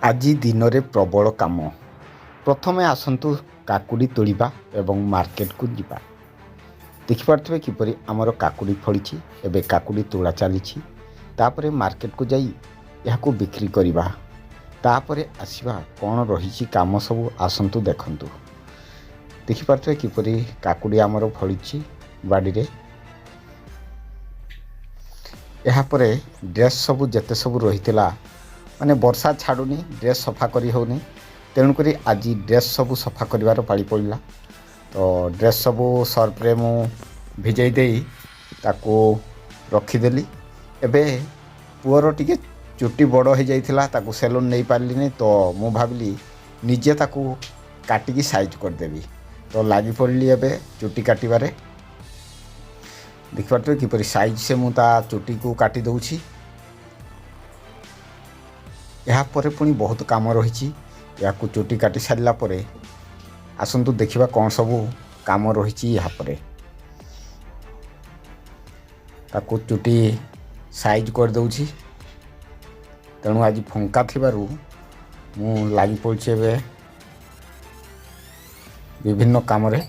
ଆଜି ଦିନରେ ପ୍ରବଳ କାମ। ପ୍ରଥମେ ଆସନ୍ତୁ କାକୁଡ଼ି ତୋଳିବା ଏବଂ ମାର୍କେଟକୁ ଯିବା। ଦେଖିପାରୁଥିବେ କିପରି ଆମର କାକୁଡ଼ି ଫଳିଛି। ଏବେ କାକୁଡ଼ି ତୋଳା ଚାଲିଛି। ତାପରେ ମାର୍କେଟକୁ ଯାଇ ଏହାକୁ ବିକ୍ରି କରିବା। ତାପରେ ଆସିବା କ'ଣ ରହିଛି କାମ ସବୁ, ଆସନ୍ତୁ ଦେଖନ୍ତୁ। ଦେଖିପାରୁଥିବେ କିପରି କାକୁଡ଼ି ଆମର ଫଳିଛି ବାଡ଼ିରେ। ଏହାପରେ ଡ୍ରେସ୍ ସବୁ ଯେତେ ସବୁ ରହିଥିଲା, ମାନେ ବର୍ଷା ଛାଡ଼ୁନି, ଡ୍ରେସ୍ ସଫା କରି ହେଉନି। ତେଣୁକରି ଆଜି ଡ୍ରେସ୍ ସବୁ ସଫା କରିବାର ପାଳି ପଡ଼ିଲା। ତ ଡ୍ରେସ୍ ସବୁ ସର୍ଫରେ ମୁଁ ଭିଜେଇ ଦେଇ ତାକୁ ରଖିଦେଲି। ଏବେ ପୁଅର ଟିକେ ଚୁଟି ବଡ଼ ହୋଇଯାଇଥିଲା, ତାକୁ ସେଲୁନ୍ ନେଇପାରିଲିନି। ତ ମୁଁ ଭାବିଲି ନିଜେ ତାକୁ କାଟିକି ସାଇଜ୍ କରିଦେବି। ତ ଲାଗି ପଡ଼ିଲି ଏବେ ଚୁଟି କାଟିବାରେ। ଦେଖିପାରୁଥିବେ କିପରି ସାଇଜ୍ ସେ ମୁଁ ତା ଚୁଟିକୁ କାଟି ଦେଉଛି। ଏହାପରେ ପୁଣି ବହୁତ କାମ ରହିଛି। ଏହାକୁ ଚୁଟି କାଟି ସାରିଲା ପରେ ଆସନ୍ତୁ ଦେଖିବା କ'ଣ ସବୁ କାମ ରହିଛି। ଏହାପରେ ତାକୁ ଚୁଟି ସାଇଜ୍ କରିଦେଉଛି। ତେଣୁ ଆଜି ଫଙ୍କା ଥିବାରୁ ମୁଁ ଲାଗି ପଡ଼ିଛି ଏବେ ବିଭିନ୍ନ କାମରେ।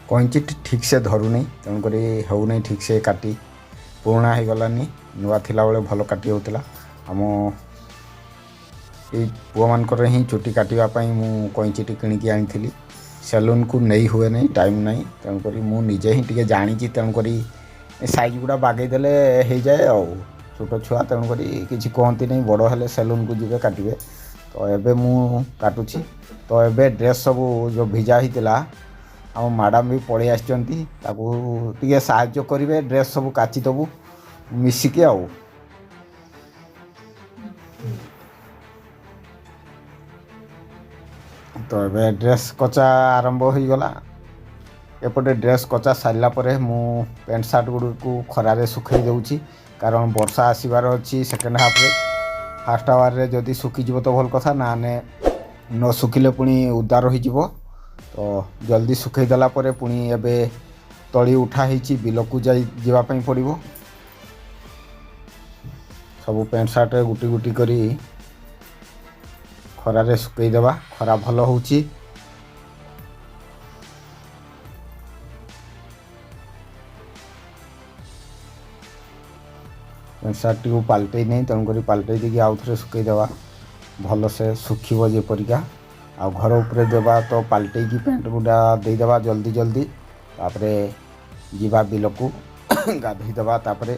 କଇଁଚିଟି ଠିକ୍ ସେ ଧରୁନି, ତେଣୁକରି ହେଉନାହିଁ ଠିକ୍ ସେ କାଟି। ପୁରୁଣା ହେଇଗଲାନି, ନୂଆ ଥିଲାବେଳେ ଭଲ କାଟି ହେଉଥିଲା। ଆମ ଏଇ ପୁଅମାନଙ୍କର ହିଁ ଚୁଟି କାଟିବା ପାଇଁ ମୁଁ କଇଁଚିଟି କିଣିକି ଆଣିଥିଲି। ସେଲୁନ୍କୁ ନେଇ ହୁଏ ନାହିଁ, ଟାଇମ୍ ନାହିଁ। ତେଣୁକରି ମୁଁ ନିଜେ ହିଁ ଟିକେ ଜାଣିଛି। ତେଣୁକରି ସାଇଜ୍ ଗୁଡ଼ା ବାଗେଇ ଦେଲେ ହେଇଯାଏ ଆଉ। ଛୋଟ ଛୁଆ, ତେଣୁକରି କିଛି କହନ୍ତି ନାହିଁ। ବଡ଼ ହେଲେ ସେଲୁନ୍କୁ ଯିବେ କାଟିବେ। ତ ଏବେ ମୁଁ କାଟୁଛି। ତ ଏବେ ଡ୍ରେସ୍ ସବୁ ଯେଉଁ ଭିଜା ହେଇଥିଲା, ଆମ ମ୍ୟାଡ଼ାମ୍ ବି ପଳେଇ ଆସିଛନ୍ତି। ତାକୁ ଟିକେ ସାହାଯ୍ୟ କରିବେ, ଡ୍ରେସ୍ ସବୁ କାଚିଦେବୁ ମିଶିକି ଆଉ। ତ ଏବେ ଡ୍ରେସ୍ କଚା ଆରମ୍ଭ ହୋଇଗଲା। ଏପଟେ ଡ୍ରେସ୍ କଚା ସାରିଲା ପରେ ମୁଁ ପ୍ୟାଣ୍ଟ ସାର୍ଟ ଗୁଡ଼ିକୁ ଖରାରେ ଶୁଖାଇ ଦେଉଛି। କାରଣ ବର୍ଷା ଆସିବାର ଅଛି ସେକେଣ୍ଡ ହାଫ୍ରେ। ଫାର୍ଷ୍ଟ ଆୱାର୍ରେ ଯଦି ଶୁଖିଯିବ ତ ଭଲ କଥା, ନହେଲେ ନ ଶୁଖିଲେ ପୁଣି ଓଦା ରହିଯିବ। ତ ଜଲ୍ଦି ଶୁଖାଇ ଦେଲା ପରେ ପୁଣି ଏବେ ତଳି ଉଠା ହେଇଛି, ବିଲକୁ ଯିବା ପାଇଁ ପଡ଼ିବ। ସବୁ ପ୍ୟାଣ୍ଟ ସାର୍ଟରେ ଗୁଟି ଗୁଟି କରି ଖରାରେ ଶୁଖାଇ ଦେବା। ଖରା ଭଲ ହେଉଛି। ପ୍ୟାଣ୍ଟ ସାର୍ଟଟିକୁ ପାଲଟେଇ ନେଇ, ତେଣୁକରି ପାଲଟେଇ ଦେଇକି ଆଉ ଥରେ ଶୁଖାଇ ଦେବା। ଭଲସେ ଶୁଖିବ ଯେପରିକା। ଆଉ ଘର ଉପରେ ଦେବା ତ ପାଲଟେଇକି ପ୍ୟାଣ୍ଟ ଗୁଡ଼ା ଦେଇଦେବା ଜଲ୍ଦି ଜଲ୍ଦି। ତାପରେ ଯିବା ବିଲକୁ ଗାଧୋଇ ଦେବା। ତାପରେ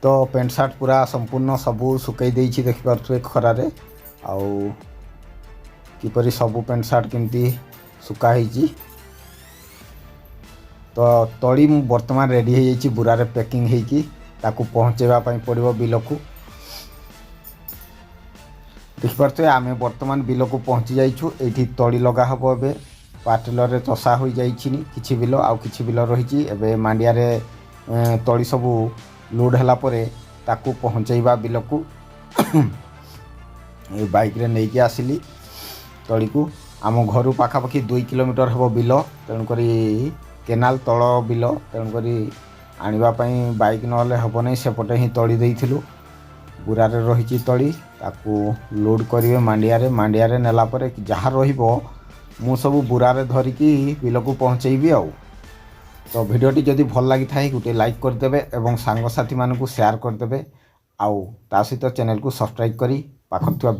ତ ପ୍ୟାଣ୍ଟ ସାର୍ଟ ପୁରା ସମ୍ପୂର୍ଣ୍ଣ ସବୁ ଶୁଖାଇ ଦେଇଛି, ଦେଖିପାରୁଥିବେ ଖରାରେ। ଆଉ କିପରି ସବୁ ପ୍ୟାଣ୍ଟ ସାର୍ଟ କେମିତି ଶୁଖା ହେଇଛି। ତ ତଳି ମୁଁ ବର୍ତ୍ତମାନ ରେଡ଼ି ହେଇଯାଇଛି, ବୁରାରେ ପ୍ୟାକିଂ ହେଇକି। ତାକୁ ପହଞ୍ଚାଇବା ପାଇଁ ପଡ଼ିବ ବିଲକୁ। ଦେଖିପାରୁଥିବେ ଆମେ ବର୍ତ୍ତମାନ ବିଲକୁ ପହଞ୍ଚି ଯାଇଛୁ। ଏଇଠି ତଳି ଲଗା ହେବ ଏବେ। ପାର୍ଟିଲରରେ ଚଷା ହୋଇଯାଇଛି କିଛି ବିଲ, ଆଉ କିଛି ବିଲ ରହିଛି। ଏବେ ମାଣ୍ଡିଆରେ ତଳି ସବୁ ଲୋଡ଼୍ ହେଲା ପରେ ତାକୁ ପହଞ୍ଚାଇବା ବିଲକୁ। ଏ ବାଇକ୍ରେ ନେଇକି ଆସିଲି ତଳିକୁ। ଆମ ଘରୁ ପାଖାପାଖି 2 କିଲୋମିଟର ହେବ ବିଲ। ତେଣୁକରି କେନାଲ୍ ତଳ ବିଲ, ତେଣୁକରି ଆଣିବା ପାଇଁ ବାଇକ୍ ନହେଲେ ହେବ ନାହିଁ। ସେପଟେ ହିଁ ତଳି ଦେଇଥିଲୁ। ବୁରାରେ ରହିଛି ତଳି, ତାକୁ ଲୋଡ଼୍ କରିବେ ମାଣ୍ଡିଆରେ। ମାଣ୍ଡିଆରେ ନେଲା ପରେ ଯାହା ରହିବ ମୁଁ ସବୁ ବୁରାରେ ଧରିକି ବିଲକୁ ପହଞ୍ଚେଇବି ଆଉ। ତ ଭିଡ଼ିଓଟି ଯଦି ଭଲ ଲାଗିଥାଏ ଗୋଟେ ଲାଇକ୍ କରିଦେବେ ଏବଂ ସାଙ୍ଗସାଥିମାନଙ୍କୁ ସେୟାର କରିଦେବେ। ଆଉ ତା ସହିତ ଚ୍ୟାନେଲକୁ ସବସ୍କ୍ରାଇବ୍ କରି ପାଖରେ ଥିବା